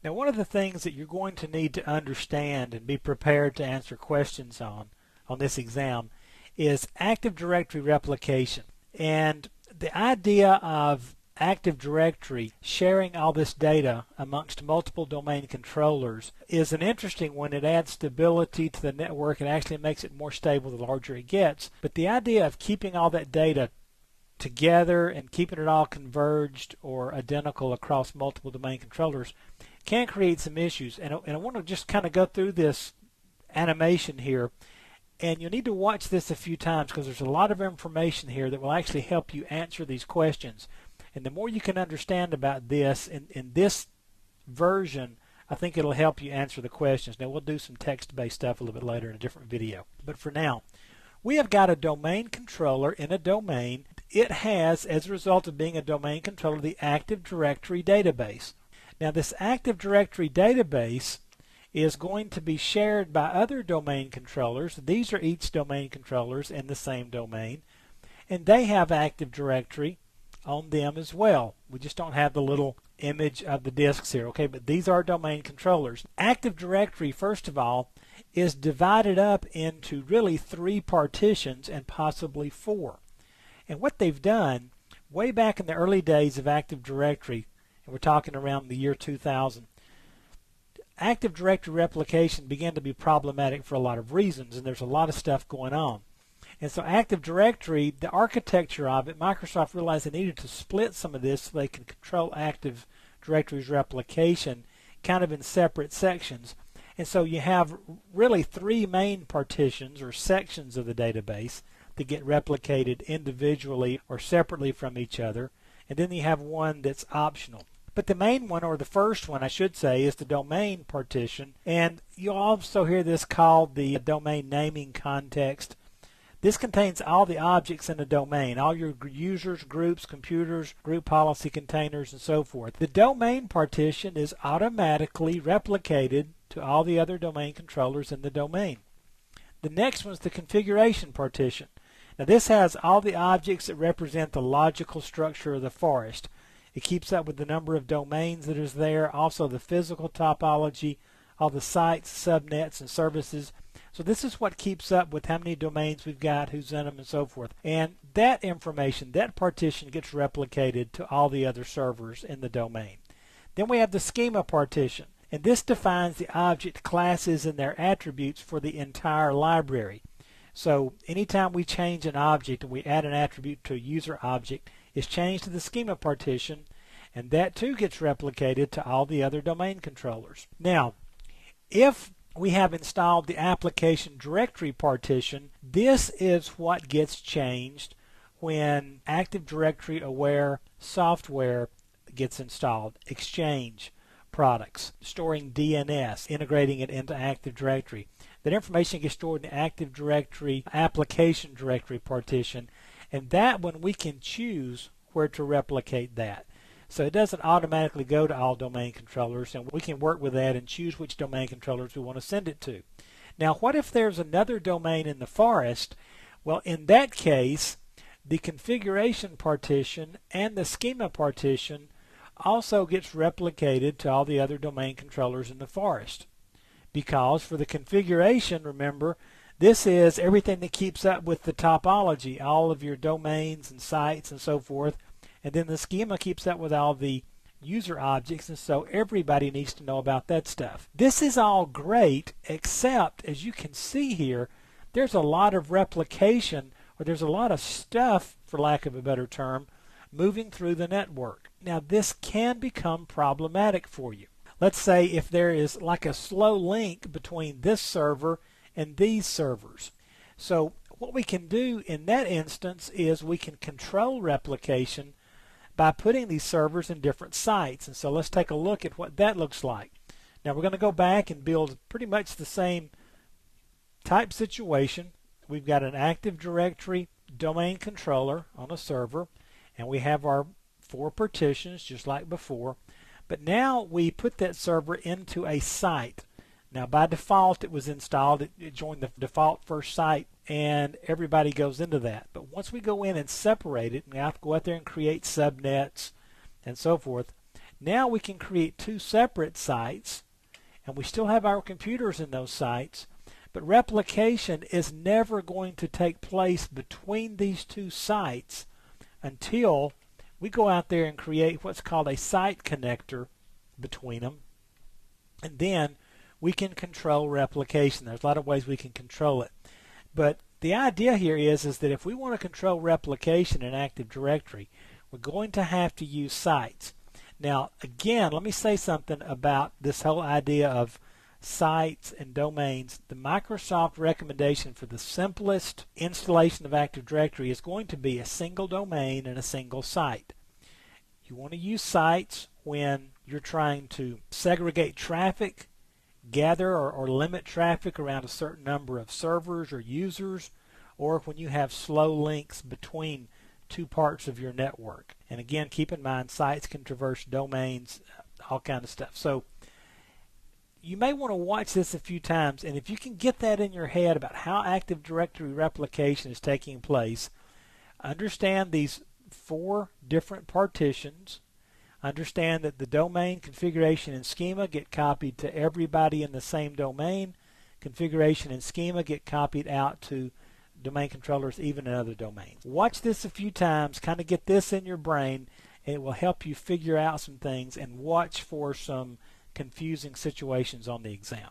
Now, one of the things that you're going to need to understand and be prepared to answer questions on this exam is Active Directory replication. And the idea of Active Directory sharing all this data amongst multiple domain controllers is an interesting one. It adds stability to the network and actually makes it more stable the larger it gets. But the idea of keeping all that data together and keeping it all converged or identical across multiple domain controllers can create some issues. And I want to just kind of go through this animation here. And you'll need to watch this a few times because there's a lot of information here that will actually help you answer these questions. And the more you can understand about this in this version, I think it'll help you answer the questions. Now, we'll do some text-based stuff a little bit later in a different video. But for now, we have got a domain controller in a domain. It has, as a result of being a domain controller, the Active Directory database. Now, this Active Directory database is going to be shared by other domain controllers. These are each domain controllers in the same domain, and they have Active Directory on them as well. We just don't have the little image of the disks here, okay? But these are domain controllers. Active Directory, first of all, is divided up into really 3 partitions and possibly 4. And what they've done way back in the early days of Active Directory, and we're talking around the year 2000, Active Directory replication began to be problematic for a lot of reasons, and there's a lot of stuff going on. And so Active Directory, the architecture of it, Microsoft realized they needed to split some of this so they can control Active Directory's replication kind of in separate sections. And so you have really 3 main partitions or sections of the database that get replicated individually or separately from each other. And then you have one that's optional. But the main one, or the first one I should say, is the domain partition. And you'll also hear this called the domain naming context. This contains all the objects in a domain, all your users, groups, computers, group policy containers, and so forth. The domain partition is automatically replicated to all the other domain controllers in the domain. The next one is the configuration partition. Now this has all the objects that represent the logical structure of the forest. It keeps up with the number of domains that is there, also the physical topology, all the sites, subnets, and services. So this is what keeps up with how many domains we've got, who's in them, and so forth. And that information, that partition, gets replicated to all the other servers in the domain. Then we have the schema partition, and this defines the object classes and their attributes for the entire library. So anytime we change an object and we add an attribute to a user object, it's changed to the schema partition, and that too gets replicated to all the other domain controllers. Now, if we have installed the application directory partition, this is what gets changed when Active Directory aware software gets installed. Exchange products, storing DNS, integrating it into Active Directory. That information gets stored in the Active Directory application directory partition, and that one we can choose where to replicate that. So it doesn't automatically go to all domain controllers, and we can work with that and choose which domain controllers we want to send it to. Now, what if there's another domain in the forest? Well, in that case, the configuration partition and the schema partition also gets replicated to all the other domain controllers in the forest. Because for the configuration, remember, this is everything that keeps up with the topology, all of your domains and sites and so forth. And then the schema keeps up with all the user objects, and so everybody needs to know about that stuff. This is all great, except, as you can see here, there's a lot of replication, or there's a lot of stuff, for lack of a better term, moving through the network. Now, this can become problematic for you. Let's say if there is like a slow link between this server and these servers. So what we can do in that instance is we can control replication by putting these servers in different sites. And so let's take a look at what that looks like. Now we're going to go back and build pretty much the same type situation. We've got an Active Directory domain controller on a server, and we have our 4 partitions just like before. But now we put that server into a site. Now by default it was installed, it joined the default first site, and everybody goes into that. But once we go in and separate it, and we have to go out there and create subnets and so forth, Now we can create two separate sites, and we still have our computers in those sites, but replication is never going to take place between these two sites until we go out there and create what's called a site connector between them, and then we can control replication. There's a lot of ways we can control it, but the idea here is that if we want to control replication in Active Directory, we're going to have to use sites. Now again, let me say something about this whole idea of sites and domains. The Microsoft recommendation for the simplest installation of Active Directory is going to be a single domain and a single site. You want to use sites when you're trying to segregate traffic, gather or limit traffic around a certain number of servers or users, or when you have slow links between two parts of your network. And again, keep in mind, sites can traverse domains, all kind of stuff. So you may want to watch this a few times, and if you can get that in your head about how Active Directory replication is taking place, understand these 4 different partitions. Understand that the domain, configuration, and schema get copied to everybody in the same domain. Configuration and schema get copied out to domain controllers even in other domains. Watch this a few times, kind of get this in your brain, and it will help you figure out some things and watch for some confusing situations on the exam.